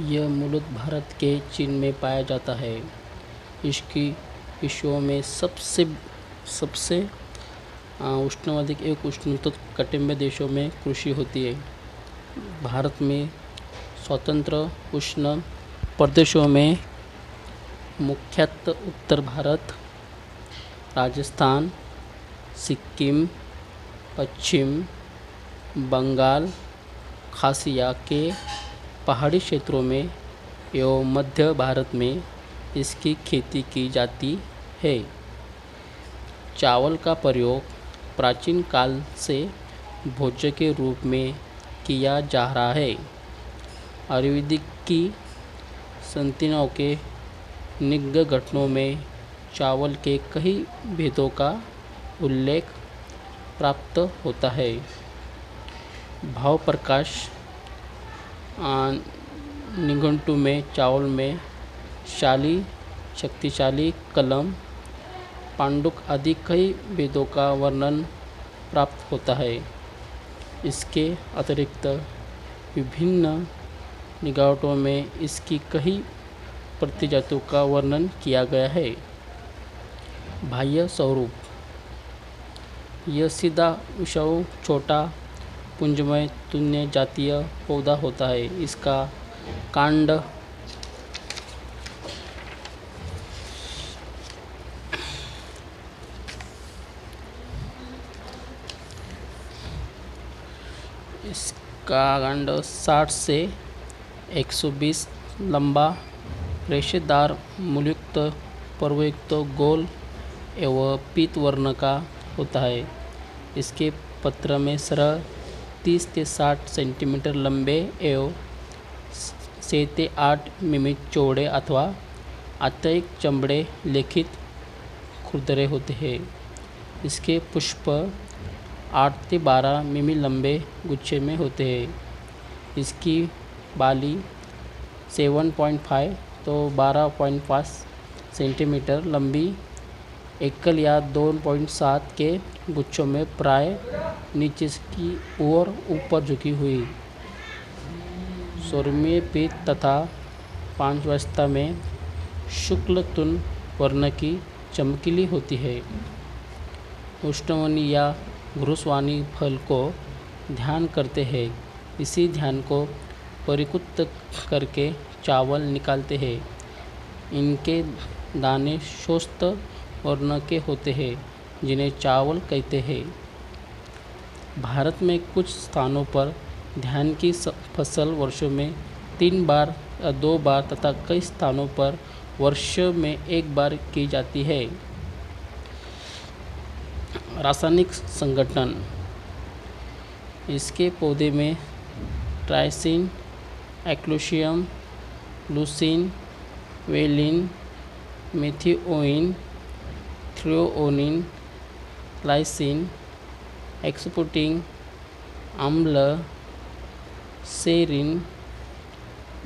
यह मूलतः भारत के चीन में पाया जाता है। इसकी विश्व में सबसे सबसे उष्णवधिक एक उष्णकटिबंधीय देशों में कृषि होती है। भारत में स्वतंत्र उष्ण प्रदेशों में मुख्यतः उत्तर भारत, राजस्थान, सिक्किम, पश्चिम बंगाल, खासिया के पहाड़ी क्षेत्रों में एवं मध्य भारत में इसकी खेती की जाती है। चावल का प्रयोग प्राचीन काल से भोज्य के रूप में किया जा रहा है। आयुर्वेद की संतियों के निग्घटनों में चावल के कई भेदों का उल्लेख प्राप्त होता है। भाव प्रकाश निघंटु में चावल में शाली, शक्तिशाली, कलम, पांडुक आदि कई भेदों का वर्णन प्राप्त होता है। इसके अतिरिक्त विभिन्न निघंटुओं में इसकी कई प्रजातियों का वर्णन किया गया है। बाह्य स्वरूप: यह सीधा विषाणु छोटा पुंजमय तृण जातीय पौधा होता है। इसका कांड इसका कांड 60 से 120 लंबा, रेशेदार, मूलयुक्त, पर्वयुक्त, गोल एवं पीत वर्ण का होता है। इसके पत्र में सरल 30 से 60 सेंटीमीटर लंबे एवं 6 से 8 मिमी चौड़े अथवा अत्यधिक चमड़े लेखित खुरदरे होते हैं। इसके पुष्प 8 से 12 मिमी लंबे गुच्छे में होते हैं। इसकी बाली 7.5 तो 12.5 सेंटीमीटर लंबी एकल या 2.7 के गुच्छों में प्राय नीचे की ओर ऊपर झुकी हुई, सौम्य पीत तथा पांचावस्था में शुक्ल तृण वर्ण की चमकीली होती है। उष्णवनी या घृतवानी फल को ध्यान करते हैं। इसी ध्यान को परिकुत करके चावल निकालते हैं। इनके दाने श्वेत वर्ण के होते हैं, जिन्हें चावल कहते हैं। भारत में कुछ स्थानों पर धान की फसल वर्षों में 3 बार या 2 बार तथा कई स्थानों पर वर्ष में 1 बार की जाती है। रासायनिक संगठन: इसके पौधे में ट्राइसिन, एक्लोशियम, leucine, valine, methionine, threonine, lysine, एक्सपोर्टिंग अम्ल, सेरिन,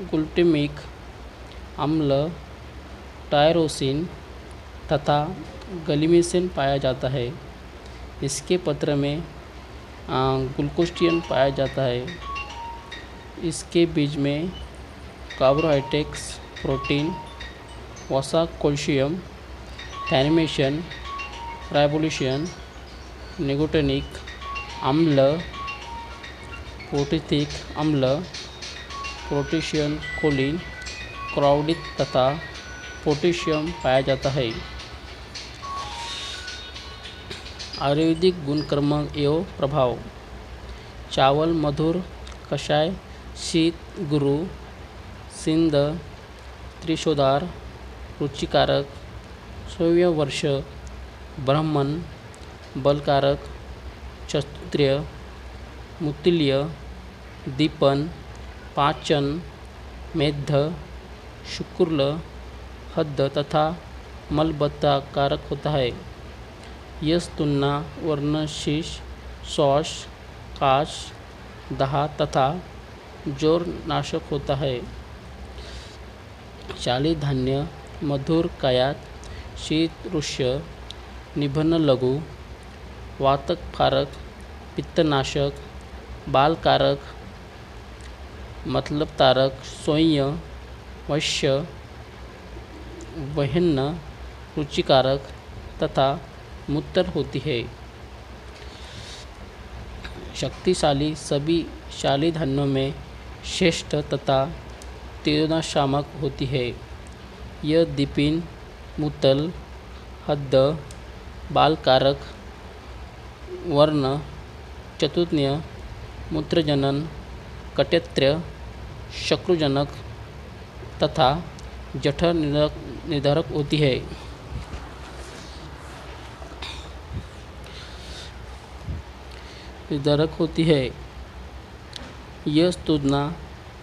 ग्लूटामिक अम्ल, टायरोसिन तथा ग्लिसरीन पाया जाता है। इसके पत्र में ग्लूकोस्टियन पाया जाता है। इसके बीज में कार्बोहाइड्रेट्स, प्रोटीन, वसा, कैल्शियम, थायमिन, राइबोफ्लाविन, निकोटीनिक अम्ल, प्रोटीथिक अम्ल, पोटेशियम, कोलिन, क्लोराइड तथा पोटेशियम पाया जाता है। आयुर्वेदिक गुणकर्म एवं प्रभाव: चावल मधुर, कषाय, शीत, गुरु, सिंध, त्रिशोधार, रुचिकारक, सौम्यवर्ष, ब्राह्मण, बलकारक, क्षत्रिय, मूत्रीय, दीपन, पाचन, मेध, शुक्ल, हद तथा मलबद्धकारक होता है। यह तुलना वर्णशीष, शौच, काश, दाह तथा जोर नाशक होता है। चाली धान्य मधुर, कायात, शीत, रुष्य, निबन, लघु, वातकारक, पित्तनाशक, बालकारक, मतलब तारक, सोय्य, वश्य, वहन्न, रुचिकारक तथा मूत्र होती है। शक्तिशाली सभी शाली धान्यों में श्रेष्ठ तथा तीव्रशामक होती है। यह दीपिन, मूतल, हद्द, बालकारक, वर्ण, चतुर्ण्य, मूत्रजनन, कटैत्र्य, शत्रुजनक तथा जठर निधारक होती है। यह स्तुतना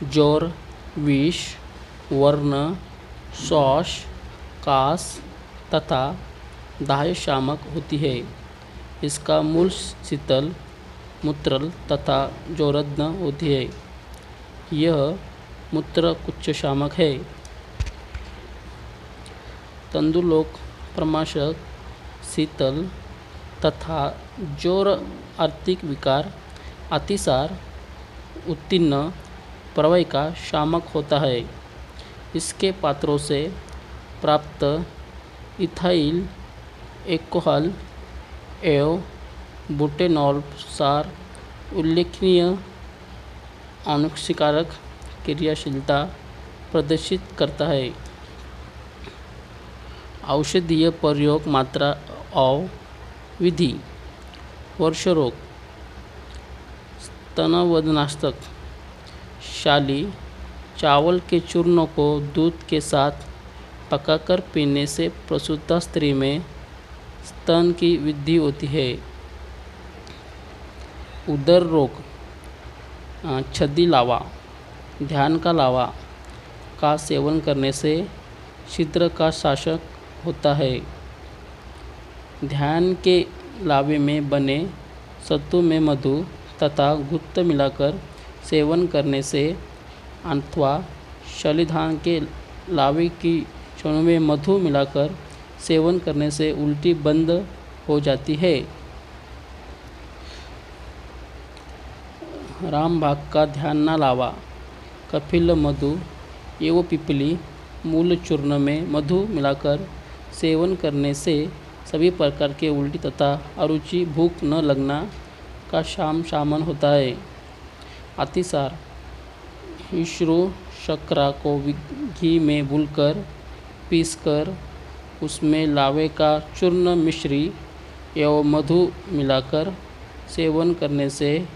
जोर, विष, वर्ण, शौच, कास तथा दाहशामक होती है। इसका मूल शीतल, मूत्रल तथा जोरद्न होती है। यह मूत्र कुच्छशामक है। तंदुलोक, प्रमाशक, शीतल तथा जोर आर्थिक विकार, अतिसार, उत्तीर्ण प्रवाह का शामक होता है। इसके पात्रों से प्राप्त इथाइल एल्कोहल एवं बुटेनॉल सार उल्लेखनीय अनुक्षीकारक क्रियाशीलता प्रदर्शित करता है। औषधीय प्रयोग मात्रा और विधि। वर्षरोग, स्तनवदनाशक, शाली चावल के चूर्ण को दूध के साथ पकाकर पीने से प्रसूता स्त्री में स्तन की वृद्धि होती है। उदर रोग, छद्दी लावा, ध्यान का लावा का सेवन करने से छिद्र का शासक होता है। ध्यान के लावे में बने सत्तू में मधु तथा गुप्त मिलाकर सेवन करने से अथवा शलिधान के लावे की चूर्ण में मधु मिलाकर सेवन करने से उल्टी बंद हो जाती है। रामबाग का ध्यान ना लावा, कपिल मधु एवं पिपली मूल चूर्ण में मधु मिलाकर सेवन करने से सभी प्रकार के उल्टी तथा अरुचि, भूख न लगना का शामन होता है। अतिसार, ईश्रू शर्करा को घी में भूनकर पीसकर उसमें लावे का चूर्ण मिश्री एवं मधु मिलाकर सेवन करने से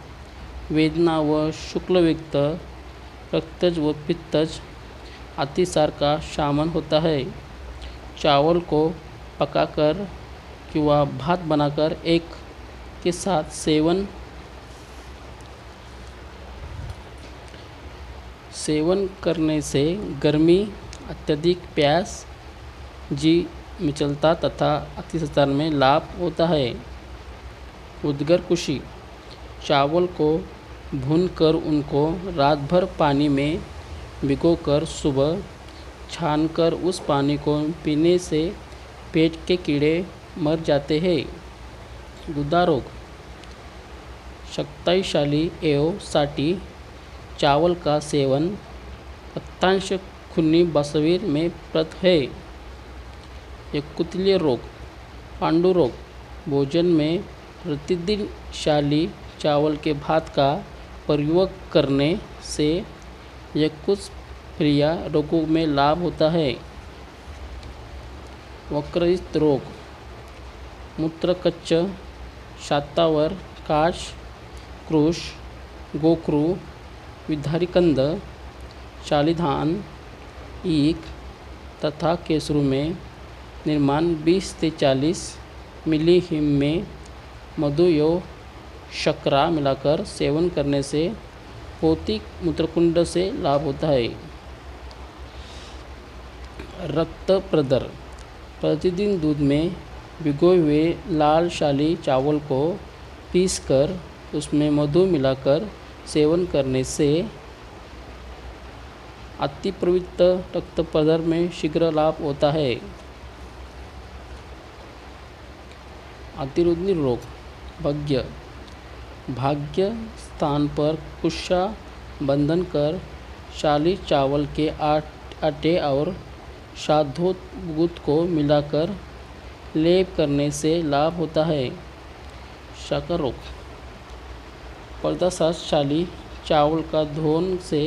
वेदना व शुक्लयुक्त रक्तज व पित्तज अतिसार का शामन होता है। चावल को पकाकर किंवा भात बनाकर एक के साथ सेवन करने से गर्मी, अत्यधिक प्यास, जी मिचलता तथा अतिसार में लाभ होता है। उदगर कुशी, चावल को भूनकर उनको रात भर पानी में भिगोकर सुबह छानकर उस पानी को पीने से पेट के कीड़े मर जाते हैं। गुदा-रोग, शक्तिशाली एवं साटी चावल का सेवन अत्यंत खूनी बसवीर में प्रत है। यकृतीय रोग, पांडु रोग, भोजन में प्रतिदिन शाली चावल के भात का प्रयोग करने से यकृत प्रिया रोगों में लाभ होता है। वक्रस्थ रोग, मूत्रकच्च, शातावर, काश, कृश, गोक्रु, विधारिकंद, शालिधान, ईख तथा केसरू में निर्माण 20 से 40 मिली हिम में मधु एवं शर्करा मिलाकर सेवन करने से भौतिक मूत्रकुंड से लाभ होता है। रक्त प्रदर, प्रतिदिन दूध में भिगोए हुए लाल शाली चावल को पीसकर उसमें मधु मिलाकर सेवन करने से अतिप्रवृत्त रक्त प्रदर में शीघ्र लाभ होता है। अतिरुद्ध रोग, भाग्य स्थान पर कुशा बंधन कर शाली चावल के आटे और शहतूत को मिलाकर लेप करने से लाभ होता है। शक्कर रोग। प्रभावशाली चावल का धोने से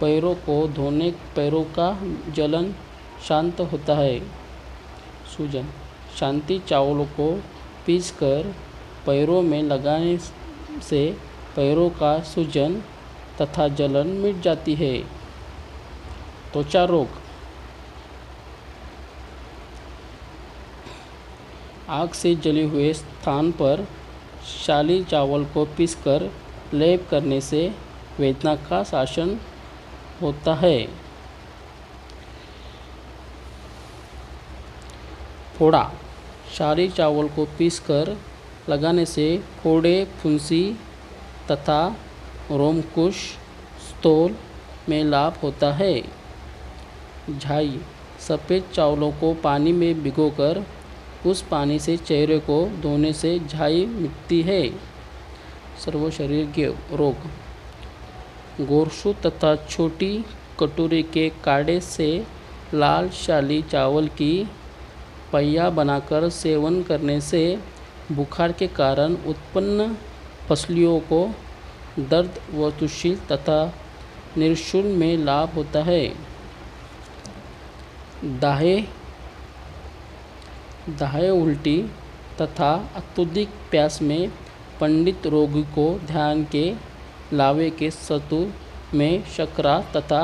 पैरों का जलन शांत होता है। सूजन। शांति चावलों को पीसकर पैरों में लगाने से पैरों का सूजन तथा जलन मिट जाती है। त्वचा रोग। आग से जले हुए स्थान पर शाली चावल को पीसकर लेप करने से वेदना का शासन होता है। फोड़ा। शाली चावल को पीसकर लगाने से फोड़े, फुंसी तथा रोमकुश स्थूल में लाभ होता है। झाई। सफ़ेद चावलों को पानी में भिगोकर उस पानी से चेहरे को धोने से झाई मिटती है। सर्व शरीर रोग। गोरसू तथा छोटी कटोरी के काढ़े से लाल शाली चावल की पहिया बनाकर सेवन करने से बुखार के कारण उत्पन्न पसलियों को दर्द व तुशील तथा निरशूल में लाभ होता है। दाहे उल्टी तथा अत्यधिक प्यास में पीड़ित रोगी को ध्यान के लावे के सत्तू में शर्करा तथा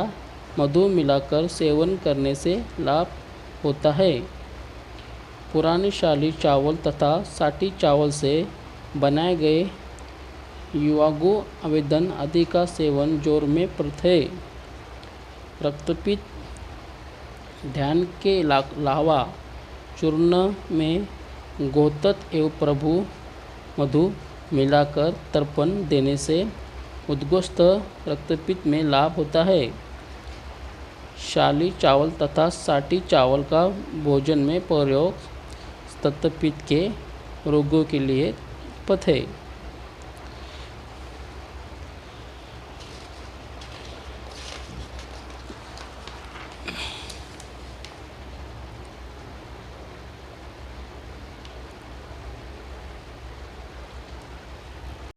मधु मिलाकर सेवन करने से लाभ होता है। पुराने शाली चावल तथा साठी चावल से बनाए गए युवागो आवेदन आदि का सेवन जोर में प्रथ है। रक्तपित्त। ध्यान के लावा चूर्ण में गोतत एवं प्रभु मधु मिलाकर तर्पण देने से उद्गोस्त रक्तपित्त में लाभ होता है। शाली चावल तथा साठी चावल का भोजन में प्रयोग रक्तपित्त के रोगों के लिए पथ है।